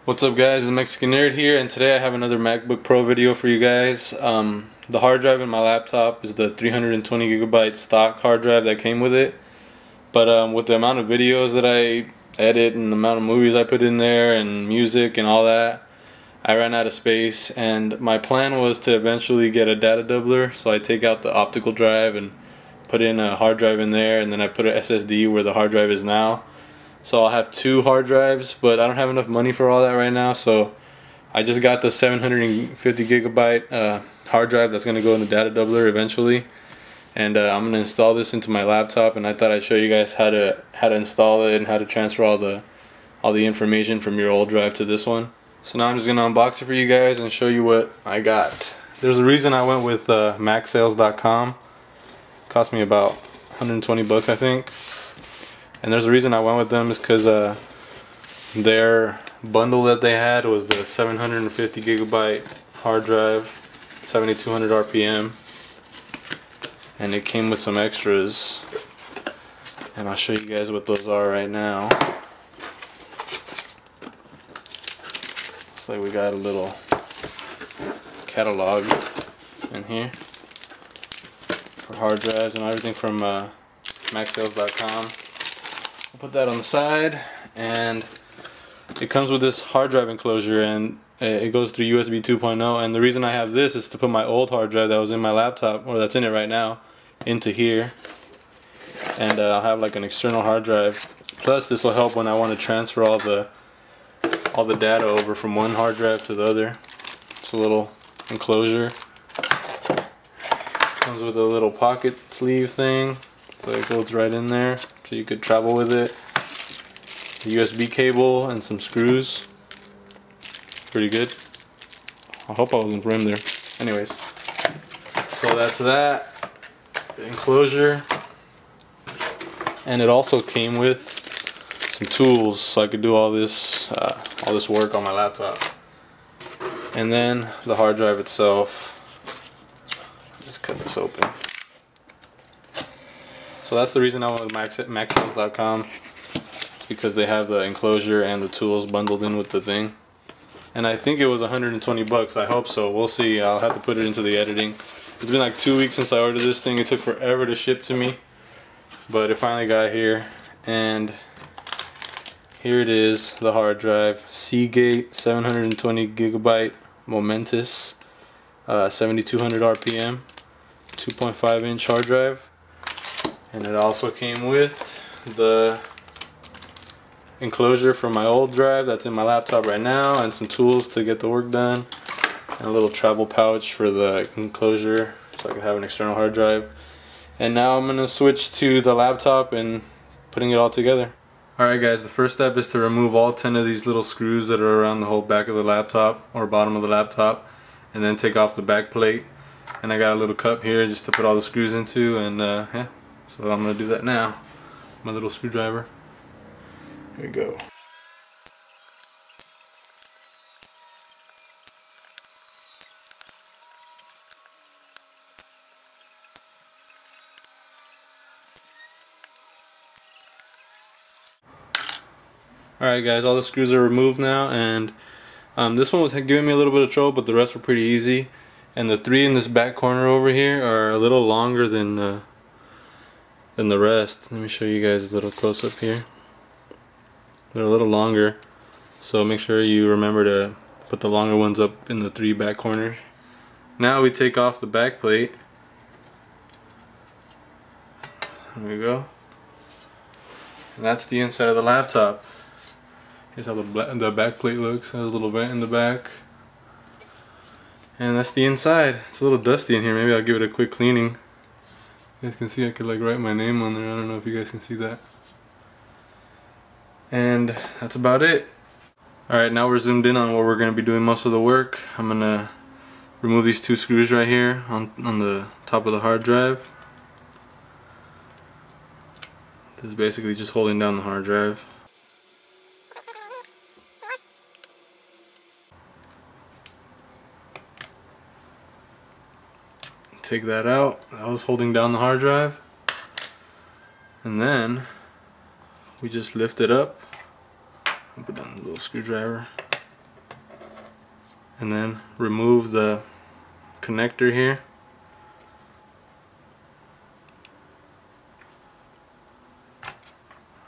What's up guys, the Mexican Nerd here, and today I have another MacBook Pro video for you guys. The hard drive in my laptop is the 320 gigabyte stock hard drive that came with it. But with the amount of videos that I edit and the amount of movies I put in there and music and all that, I ran out of space, and my plan was to eventually get a data doubler, so I take out the optical drive and put in a hard drive in there, and then I put an SSD where the hard drive is now. So I'll have two hard drives, but I don't have enough money for all that right now, so I just got the 750 gigabyte hard drive that's going to go in the data doubler eventually. And I'm going to install this into my laptop, and I thought I'd show you guys how to install it and how to transfer all the information from your old drive to this one. So now I'm just going to unbox it for you guys and show you what I got. There's a reason I went with macsales.com. Cost me about 120 bucks, I think. And there's a reason I went with them is because their bundle that they had was the 750 gigabyte hard drive, 7200 RPM, and it came with some extras, and I'll show you guys what those are right now. Looks like we got a little catalog in here for hard drives and everything from macsales.com. I'll put that on the side, and it comes with this hard drive enclosure, and it goes through USB 2.0, and the reason I have this is to put my old hard drive that was in my laptop, or that's in it right now, into here, and I'll have like an external hard drive. Plus this will help when I want to transfer all the data over from one hard drive to the other. It's a little enclosure. Comes with a little pocket sleeve thing, so it goes right in there, so you could travel with it. A USB cable and some screws. Pretty good. I hope I wasn't rimmed there. Anyways, so that's that. The enclosure. And it also came with some tools so I could do all this work on my laptop. And then the hard drive itself. Just cut this open. So that's the reason I went with macsales.com. It's because they have the enclosure and the tools bundled in with the thing. And I think it was 120 bucks. I hope so. We'll see. I'll have to put it into the editing. It's been like 2 weeks since I ordered this thing. It took forever to ship to me, but it finally got here. And here it is, the hard drive. Seagate 720 gigabyte Momentous, 7200 RPM, 2.5 inch hard drive. And it also came with the enclosure from my old drive that's in my laptop right now, and some tools to get the work done, and a little travel pouch for the enclosure so I can have an external hard drive. And now I'm going to switch to the laptop and putting it all together. Alright guys, the first step is to remove all 10 of these little screws that are around the whole back of the laptop, or bottom of the laptop, and then take off the back plate. And I got a little cup here just to put all the screws into, and yeah, so I'm going to do that now. My little screwdriver. Here we go. Alright guys, all the screws are removed now, and this one was giving me a little bit of trouble, but the rest were pretty easy. And the three in this back corner over here are a little longer than the rest. Let me show you guys a little close up here. They're a little longer, so make sure you remember to put the longer ones up in the three back corners. Now we take off the back plate. There we go. And that's the inside of the laptop. Here's how the back plate looks. There's a little vent in the back. And that's the inside. It's a little dusty in here. Maybe I'll give it a quick cleaning. You guys can see I could like write my name on there. I don't know if you guys can see that. And that's about it. Alright, now we're zoomed in on where we're going to be doing most of the work. I'm going to remove these two screws right here on the top of the hard drive. This is basically just holding down the hard drive. Take that out. That was holding down the hard drive. And then we just lift it up and put down the little screwdriver. and then remove the connector here.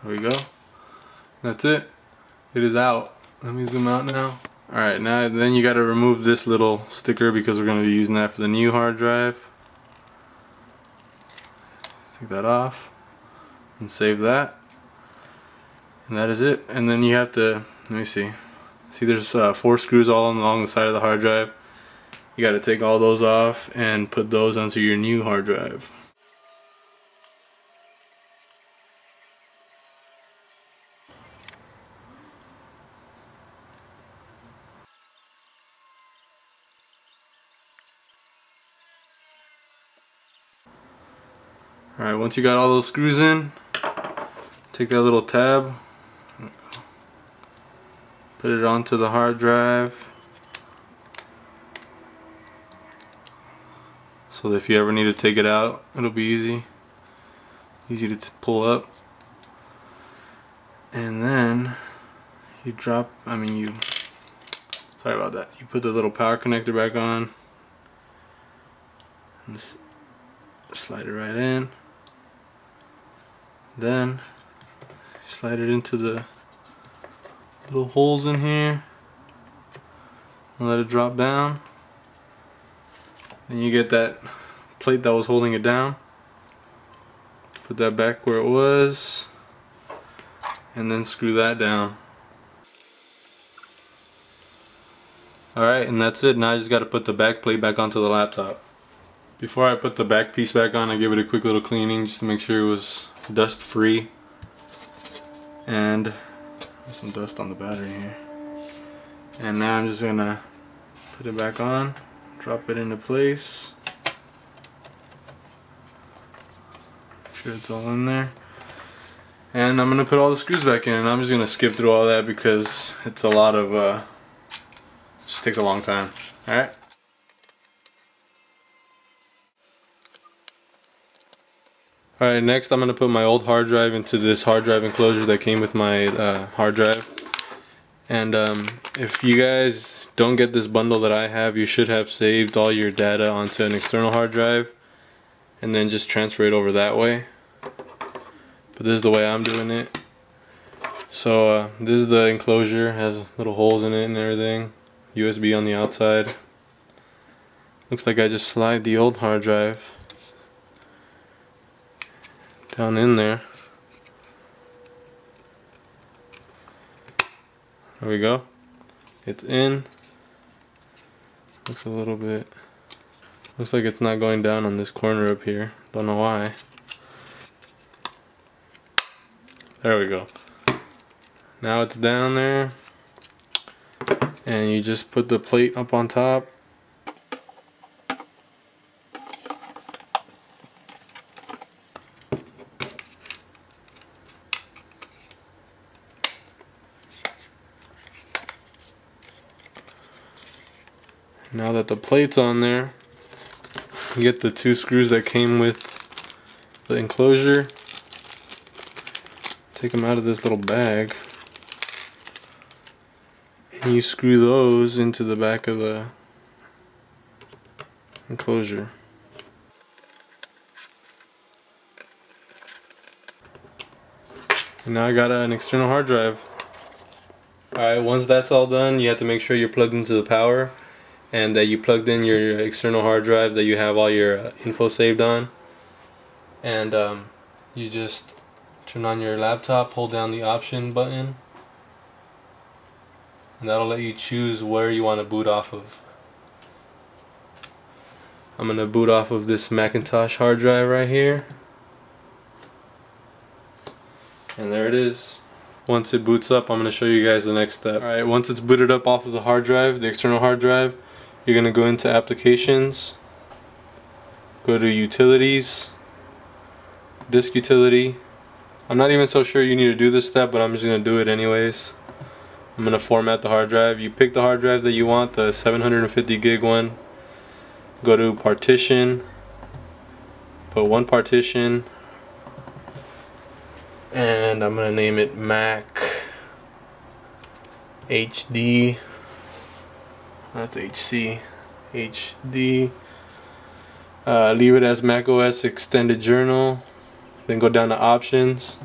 There we go. That's it. It is out. Let me zoom out now. Alright, now then you gotta remove this little sticker because we're gonna be using that for the new hard drive. Take that off and save that. And that is it. And then you have to, let me see. See, there's 4 screws all along the side of the hard drive. You gotta take all those off and put those onto your new hard drive. Alright, once you got all those screws in, take that little tab, put it onto the hard drive, so that if you ever need to take it out, it'll be easy to pull up. And then you drop, sorry about that, you put the little power connector back on and slide it right in. Then slide it into the little holes in here and let it drop down. Then you get that plate that was holding it down. Put that back where it was and then screw that down. Alright, and that's it. Now I just got to put the back plate back onto the laptop. Before I put the back piece back on, I give it a quick little cleaning just to make sure it was dust free. And there's some dust on the battery here. And now I'm just gonna put it back on, drop it into place. Make sure it's all in there. And I'm gonna put all the screws back in, and I'm just gonna skip through all that because it's a lot of it just takes a long time. Alright? Alright, next I'm going to put my old hard drive into this hard drive enclosure that came with my hard drive. And if you guys don't get this bundle that I have, you should have saved all your data onto an external hard drive and then just transfer it over that way. But this is the way I'm doing it. So this is the enclosure, has little holes in it and everything. USB on the outside. Looks like I just slide the old hard drive down in there. There we go. It's in. Looks a little bit, looks like it's not going down on this corner up here. Don't know why. There we go. Now it's down there. And you just put the plate up on top. Now that the plate's on there, you get the 2 screws that came with the enclosure. Take them out of this little bag. And you screw those into the back of the enclosure. And now I got an external hard drive. Alright, once that's all done, you have to make sure you're plugged into the power and that you plugged in your external hard drive that you have all your info saved on. And you just turn on your laptop, hold down the option button, and that'll let you choose where you want to boot off of. I'm going to boot off of this Macintosh hard drive right here. And there it is. Once it boots up, I'm going to show you guys the next step. Alright, once it's booted up off of the hard drive, the external hard drive, you're going to go into Applications, go to Utilities, Disk Utility. I'm not even so sure you need to do this step, but I'm just going to do it anyways. I'm going to format the hard drive. You pick the hard drive that you want, the 750 gig one. Go to Partition, put one partition, and I'm going to name it Mac HD That's HD. Leave it as macOS extended journal. Then go down to options.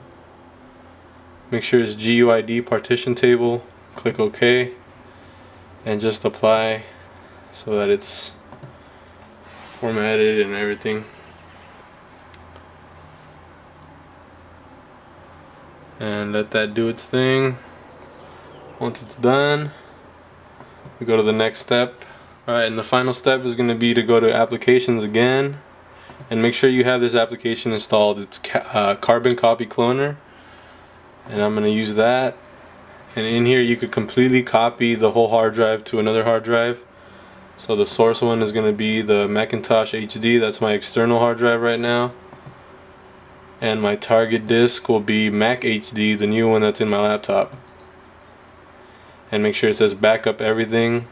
Make sure it's GUID partition table. Click OK. And just apply so that it's formatted and everything. And let that do its thing. Once it's done, we go to the next step. Alright, and the final step is going to be to go to applications again and make sure you have this application installed. It's Carbon Copy Cloner, and I'm going to use that. And in here you could completely copy the whole hard drive to another hard drive. So the source one is going to be the Macintosh HD, that's my external hard drive right now. And my target disk will be Mac HD, the new one that's in my laptop. And make sure it says backup everything.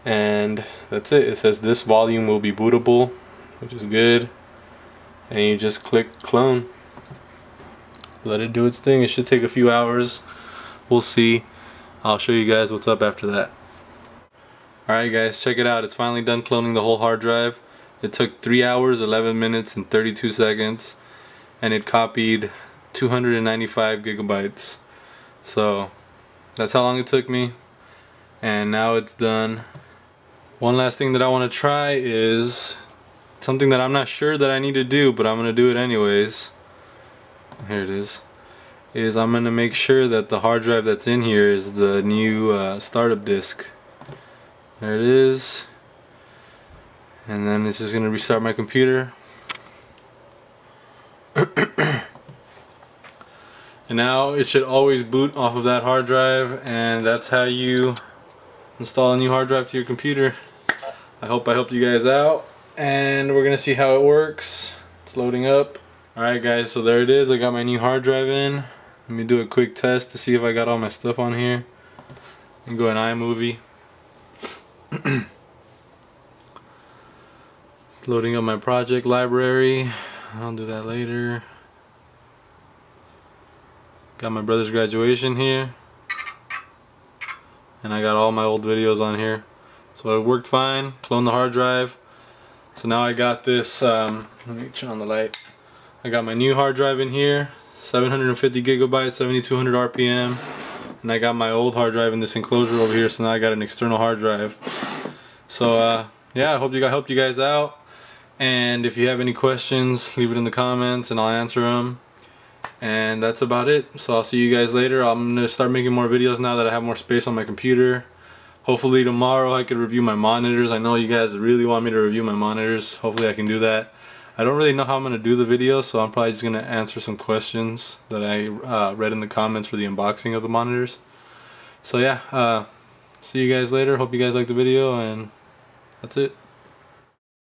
And that's it. It says this volume will be bootable, which is good. And you just click clone. Let it do its thing. It should take a few hours. We'll see. I'll show you guys what's up after that. Alright guys, check it out. It's finally done cloning the whole hard drive. It took 3 hours, 11 minutes, and 32 seconds. And it copied 295 gigabytes. So that's how long it took me. And now it's done. One last thing that I want to try is something that I'm not sure that I need to do, but I'm going to do it anyways. Here it is. I'm going to make sure that the hard drive that's in here is the new startup disk. There it is. And then this is going to restart my computer. And now it should always boot off of that hard drive, and that's how you install a new hard drive to your computer. I hope I helped you guys out, and we're gonna see how it works. It's loading up. Alright guys, so there it is. I got my new hard drive in. Let me do a quick test to see if I got all my stuff on here. And go in iMovie. It's loading up my project library. I'll do that later. Got my brother's graduation here. And I got all my old videos on here. So it worked fine. Cloned the hard drive. So now I got this, let me turn on the light. I got my new hard drive in here. 750 gigabytes, 7200 RPM. And I got my old hard drive in this enclosure over here. So now I got an external hard drive. So yeah, I hope I helped you guys out. And if you have any questions, leave it in the comments and I'll answer them. And that's about it. So I'll see you guys later. I'm going to start making more videos now that I have more space on my computer. Hopefully tomorrow I could review my monitors. I know you guys really want me to review my monitors. Hopefully I can do that. I don't really know how I'm going to do the video, so I'm probably just going to answer some questions that I read in the comments for the unboxing of the monitors. So yeah, see you guys later. Hope you guys liked the video, and that's it.